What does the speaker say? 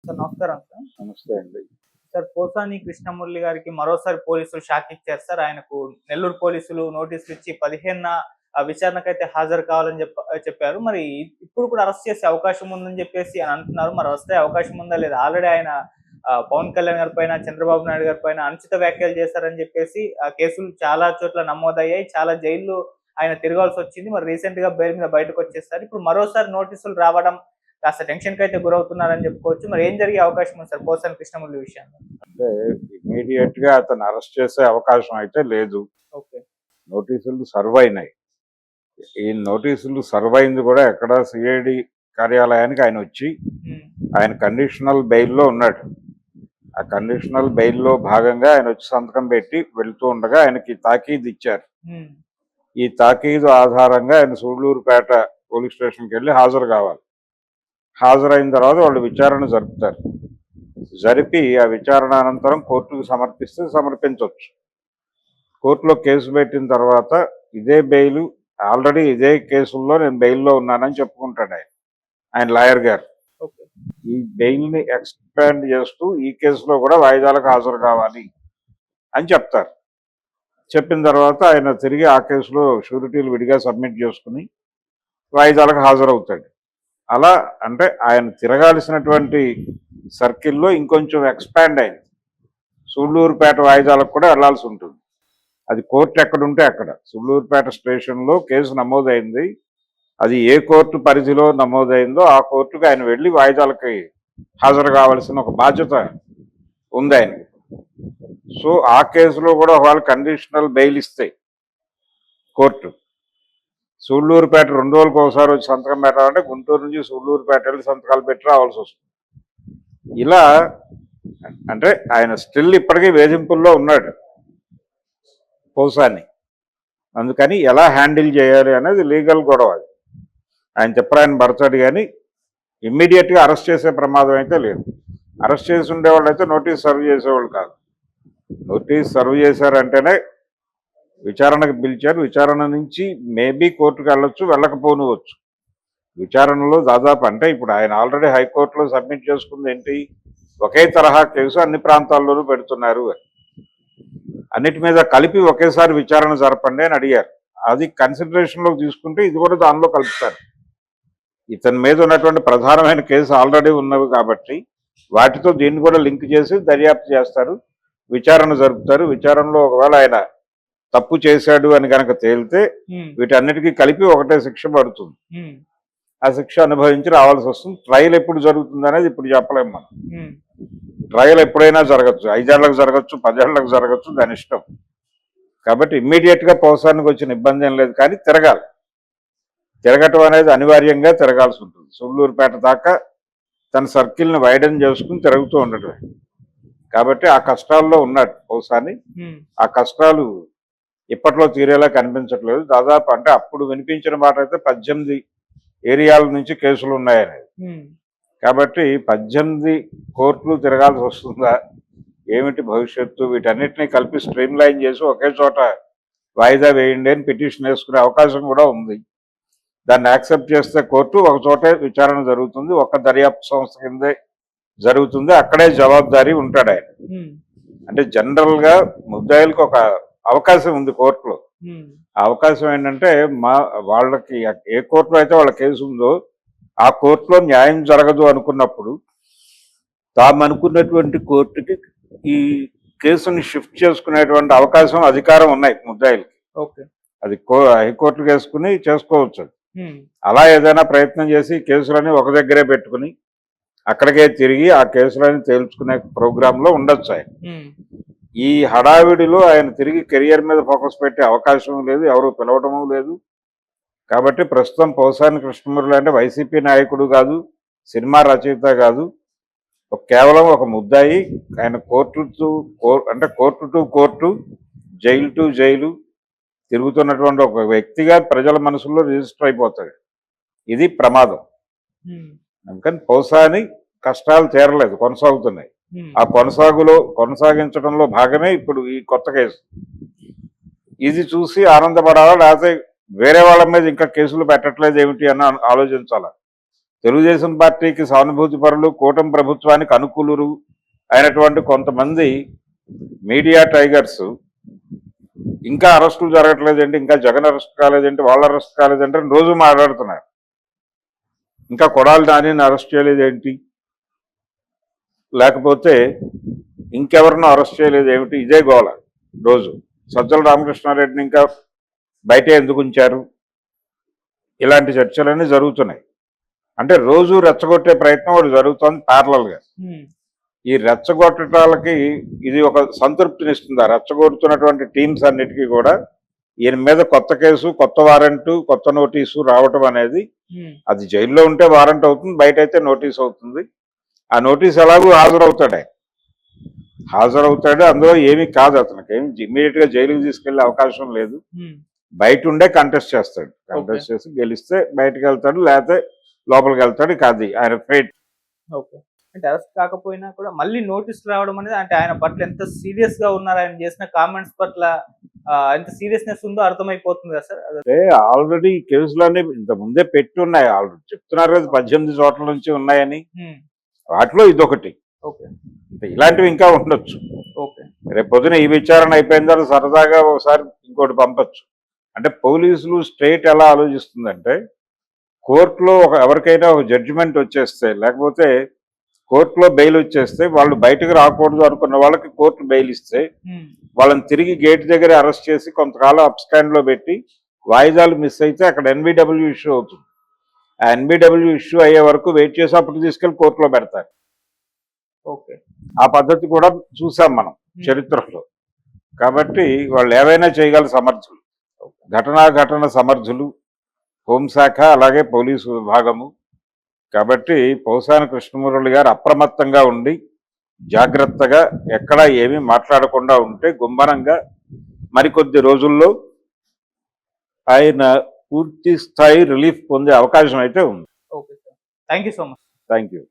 Sir నమస్కారం sir. నమస్తే అండి. సార్ పోసాని కృష్ణమురళి గారికి మరోసారి పోలీసులు షాక్ ఇచ్చారు సార్. ఆయనకు నెల్లూరు పోలీసులు నోటీసులు ఇచ్చి 15న విచారణకైతే హాజరు కావాలని చెప్పారు. మరి ఇప్పుడు కూడా అరెస్ట్ చేసే అవకాశం ఉందని చెప్పేసి అని అంటున్నారు. మరి వస్తే అవకాశం ఉందా లేదా? ఆల్రెడీ ఆయన పవన్ కళ్యాణ్ గారి పైన, చంద్రబాబు నాయుడు గారి పైన అనుచిత వ్యాఖ్యలు చేశారని చెప్పేసి ఆ కేసులు చాలా చోట్ల నమోదయ్యాయి. చాలా జైల్లో ఆయన తిరగాల్సి వచ్చింది. మరి రీసెంట్ గా బెయిల్ మీద బయటకు వచ్చేసారు. ఇప్పుడు మరోసారి నోటీసులు రావడం కాస్త టెన్షన్ కి అయితే గురవుతున్నారని చెప్పుకోవచ్చు. మరి ఏం జరిగే అవకాశం ఉంది సార్ పోసాని కృష్ణమురళి విషయంలో? అంటే ఇమీడియట్ గా అతను అరెస్ట్ చేసే అవకాశం అయితే లేదు. ఓకే. నోటీసులు సర్వ్ అయినాయి. ఈ నోటీసులు సర్వ్ అయింది కూడా ఎక్కడ సిఐడి కార్యాలయానికి ఆయన వచ్చి ఆయన కండిషనల్ బెయిల్లో ఉన్నాడు. ఆ కండిషనల్ బెయిల్లో భాగంగా ఆయన వచ్చి సంతకం పెట్టి వెళ్తూ ఉండగా ఆయనకి తాకీదు ఇచ్చారు. ఈ తాకీదు ఆధారంగా ఆయన సూళ్లూరుపేట పోలీస్ స్టేషన్కి వెళ్ళి హాజరు కావాలి. హాజరైన తర్వాత వాళ్ళు విచారణ జరుపుతారు. జరిపి ఆ విచారణ అనంతరం కోర్టుకు సమర్పిస్తే సమర్పించవచ్చు. కోర్టులో కేసు పెట్టిన తర్వాత ఇదే బెయిల్, ఆల్రెడీ ఇదే కేసుల్లో నేను బెయిల్లో ఉన్నానని చెప్పుకుంటాడు ఆయన లాయర్ గారు. ఈ బెయిల్ని ఎక్స్పాండ్ చేస్తూ ఈ కేసులో కూడా వాయిదాలకు హాజరు కావాలి అని చెప్తారు. చెప్పిన తర్వాత ఆయన తిరిగి ఆ కేసులో షూరిటీలు విడిగా సబ్మిట్ చేసుకుని వాయిదాలకు హాజరవుతాడు. అలా అంటే ఆయన తిరగాల్సినటువంటి సర్కిల్లో ఇంకొంచెం ఎక్స్పాండ్ అయింది. సూళ్లూరుపేట వాయిదాలకు కూడా వెళ్లాల్సి ఉంటుంది. అది కోర్టు ఎక్కడుంటే అక్కడ. సూళ్లూరుపేట స్టేషన్లో కేసు నమోదైంది. అది ఏ కోర్టు పరిధిలో నమోదైందో ఆ కోర్టుకు ఆయన వెళ్ళి వాయిదాలకి హాజరు కావాల్సిన ఒక బాధ్యత ఉంది ఆయనకి. సో ఆ కేసులో కూడా వాళ్ళు కండిషనల్ బెయిల్ ఇస్తాయి కోర్టు. సూళ్లూరుపేట 2 రోజులకు ఒకసారి వచ్చి సంతకం పెట్టాలంటే గుంటూరు నుంచి సూళ్లూరుపేట వెళ్ళి సంతకాలు పెట్టి రావాల్సి వస్తుంది. ఇలా అంటే ఆయన స్టిల్ ఇప్పటికీ వేధింపుల్లో ఉన్నాడు పోసాని. అందుకని ఎలా హ్యాండిల్ చేయాలి అనేది లీగల్ గొడవ. అది ఆయన చెప్పరాయని భరతాడు, కానీ ఇమ్మీడియట్గా అరెస్ట్ చేసే ప్రమాదం అయితే లేదు. అరెస్ట్ చేసి ఉండేవాళ్ళు అయితే నోటీస్ సర్వ్ చేసేవాళ్ళు కాదు. నోటీస్ సర్వ్ చేశారంటేనే విచారణకు పిలిచారు. విచారణ నుంచి మేబీ కోర్టుకు వెళ్ళొచ్చు, వెళ్ళకపోనివచ్చు. విచారణలో దాదాపు అంటే ఇప్పుడు ఆయన ఆల్రెడీ హైకోర్టులో సబ్మిట్ చేసుకుంది ఏంటి, ఒకే తరహా కేసు అన్ని ప్రాంతాల్లోనూ పెడుతున్నారు, అన్నిటి మీద కలిపి ఒకేసారి విచారణ జరపండి అని అడిగారు. అది కన్సిడరేషన్లోకి తీసుకుంటే ఇది కూడా దానిలో కలుపుతారు. ఇతని మీద ఉన్నటువంటి ప్రధానమైన కేసు ఆల్రెడీ ఉన్నవి కాబట్టి వాటితో దీన్ని కూడా లింక్ చేసి దర్యాప్తు చేస్తారు, విచారణ జరుపుతారు. విచారణలో ఒకవేళ ఆయన తప్పు చేశాడు అని కనుక తేలితే వీటన్నిటికీ కలిపి ఒకటే శిక్ష పడుతుంది. ఆ శిక్ష అనుభవించి రావాల్సి వస్తుంది. ట్రయల్ ఎప్పుడు జరుగుతుంది అనేది ఇప్పుడు చెప్పలేము మనం. ట్రయల్ ఎప్పుడైనా జరగచ్చు, 5 ఏళ్లకు జరగచ్చు, 10 ఏళ్లకు జరగచ్చు, దాని ఇష్టం. కాబట్టి ఇమ్మీడియట్గా పోసానికి వచ్చిన ఇబ్బంది ఏం లేదు, కానీ తిరగాలి. తిరగటం అనేది అనివార్యంగా తిరగాల్సి ఉంటుంది. సూళ్లూరుపేట దాకా తన సర్కిల్ని వైడన్ చేసుకుని తిరుగుతూ ఉండటమే. కాబట్టి ఆ కష్టాల్లో ఉన్నాడు పోసాని. ఆ కష్టాలు ఇప్పట్లో తీరేలా కనిపించట్లేదు. దాదాపు అంటే అప్పుడు వినిపించిన మాట అయితే 18 ఏరియాల నుంచి కేసులు ఉన్నాయనేది. కాబట్టి 18 కోర్టులు తిరగాల్సి వస్తుందా, ఏమిటి భవిష్యత్తు, వీటన్నిటినీ కలిపి స్ట్రీమ్ లైన్ చేసి ఒకే చోట వాయిదా వేయండి అని పిటిషన్ వేసుకునే అవకాశం కూడా ఉంది. దాన్ని యాక్సెప్ట్ చేస్తే కోర్టు ఒక చోటే విచారణ జరుగుతుంది, ఒక దర్యాప్తు సంస్థ కిందే జరుగుతుంది, అక్కడే జవాబుదారీ ఉంటాడు ఆయన. అంటే జనరల్ గా ముద్దాయిలకు ఒక అవకాశం ఉంది కోర్టులో. ఆ అవకాశం ఏంటంటే వాళ్ళకి ఏ కోర్టులో అయితే వాళ్ళ కేసు ఉందో ఆ కోర్టులో న్యాయం జరగదు అనుకున్నప్పుడు తాము అనుకున్నటువంటి కోర్టుకి ఈ కేసుని షిఫ్ట్ చేసుకునేటువంటి అవకాశం, అధికారం ఉన్నాయి ముద్దాయిలకి. అది హైకోర్టుకు వేసుకుని చేసుకోవచ్చు. అలా ఏదైనా ప్రయత్నం చేసి కేసులని ఒక దగ్గరే పెట్టుకుని అక్కడికే తిరిగి ఆ కేసులని తేల్చుకునే ప్రోగ్రాంలో ఉండొచ్చు ఆయన. ఈ హడావిడిలో ఆయన తిరిగి కెరియర్ మీద ఫోకస్ పెట్టే అవకాశం లేదు, ఎవరు పిలవటము లేదు. కాబట్టి ప్రస్తుతం పోసాని కృష్ణమురళి అంటే వైసీపీ నాయకుడు కాదు, సినిమా రచయిత కాదు, కేవలం ఒక ముద్దాయి. ఆయన court to court, jail to jail తిరుగుతున్నటువంటి ఒక వ్యక్తిగా ప్రజల మనసుల్లో రిజిస్టర్ అయిపోతాడు. ఇది ప్రమాదం. అందుకని పోసాని కష్టాలు తీరలేదు, కొనసాగుతున్నాయి. ఆ కొనసాగించడంలో భాగమే ఇప్పుడు ఈ కొత్త కేసు. ఇది చూసి ఆనందపడాలా, లేకపోతే వేరే వాళ్ళ మీద ఇంకా కేసులు పెట్టట్లేదు ఏమిటి అని ఆలోచించాలా. తెలుగుదేశం పార్టీకి సానుభూతి పరులు, కూటమి ప్రభుత్వానికి అనుకూలురు అయినటువంటి కొంతమంది మీడియా టైగర్స్ ఇంకా అరెస్టులు జరగట్లేదండి, ఇంకా జగన్ అరెస్ట్ కాలేదంటే, వాళ్ళు అరెస్ట్ కాలేదంటే రోజు మాట్లాడుతున్నారు. ఇంకా కొడాలి నానిని అరెస్ట్ చేయలేదేంటి, లేకపోతే ఇంకెవరినో అరెస్ట్ చేయలేదు ఏమిటి, ఇదే గోల రోజు. సజ్జల రామకృష్ణారెడ్డిని ఇంకా బయటే ఎందుకు ఉంచారు, ఇలాంటి చర్చలన్నీ జరుగుతున్నాయి. అంటే రోజు రెచ్చగొట్టే ప్రయత్నం ఒకటి జరుగుతుంది ప్యారలల్గా. ఈ రెచ్చగొట్టడాలకి ఇది ఒక సంతృప్తినిస్తుంది. ఆ రెచ్చగొడుతున్నటువంటి టీమ్స్ అన్నిటికీ కూడా ఈయన మీద కొత్త కేసు, కొత్త వారెంటు, కొత్త నోటీసు రావటం అనేది, అది జైల్లో ఉంటే వారెంట్ అవుతుంది, బయట అయితే నోటీస్ అవుతుంది. ఆ నోటీస్ ఎలాగూ హాజరవుతాడు, అందులో ఏమీ కాదు, అతనికి ఏమి ఇమ్మీడియట్ గా జైలుకి తీసుకెళ్లే అవకాశం లేదు. బయట ఉండే కంటెస్ట్ చేస్తాడు, కంటెస్ట్ చేసి గెలిస్తే బయటకు వెళ్తాడు, లేకపోతే లోపలికి వెళ్తాడు. కాదు ఆయన ఫేట్. ఓకే, అంటే అరెస్ట్ కాకపోయినా కూడా మళ్ళీ నోటీసులు రావడం అనేది, అంటే ఆయన పట్ల ఎంత సీరియస్ గా ఉన్నారు, ఆయన చేసిన కామెంట్స్ పట్ల ఎంత సీరియస్నెస్ ఉందో అర్థమైపోతుంది కదా సార్. అంటే ఆల్రెడీ కేసులన్నీ ఇంత ముందే పెట్టి ఉన్నాయి, ఆల్రెడీ చెప్తున్నారు కదా 18 చోట్ల నుంచి ఉన్నాయని. వాటిలో ఇదొకటి. ఓకే, ఇలాంటివి ఇంకా ఉండొచ్చు. ఓకే, రేపు పొద్దున ఈ విచారణ అయిపోయిన తర్వాత సరదాగా ఒకసారి ఇంకోటి పంపచ్చు. అంటే పోలీసులు స్టేట్ ఎలా ఆలోచిస్తుందంటే, కోర్టులో ఎవరికైనా ఒక జడ్జిమెంట్ వచ్చేస్తే, లేకపోతే కోర్టులో బెయిల్ వచ్చేస్తే, వాళ్ళు బయటకు రాకూడదు అనుకున్న వాళ్ళకి కోర్టు బెయిల్ ఇస్తే, వాళ్ళని తిరిగి గేట్ దగ్గర అరెస్ట్ చేసి కొంతకాలం అప్స్టాండ్ లో పెట్టి, వాయిదాలు మిస్ అయితే అక్కడ ఎన్బిడబ్ల్యూ ఇష్యూ అవుతుంది. ఆ ఎన్బిడబ్ల్యూ ఇష్యూ అయ్యే వరకు వెయిట్ చేసి అప్పుడు తీసుకెళ్లి కోర్టులో పెడతారు. ఓకే, ఆ పద్ధతి కూడా చూసాం మనం చరిత్రలో. కాబట్టి వాళ్ళు ఏవైనా చేయగల సమర్థులు, ఘటన సమర్థులు హోంశాఖ, అలాగే పోలీసు విభాగము. కాబట్టి పోసాని కృష్ణమురళి గారు అప్రమత్తంగా ఉండి జాగ్రత్తగా ఎక్కడా ఏమీ మాట్లాడకుండా ఉంటే గుమ్మనంగా మరికొద్ది రోజుల్లో ఆయన పూర్తి స్థాయి రిలీఫ్ పొందే అవకాశం అయితే ఉంది. Okay sir, thank you so much. Thank you.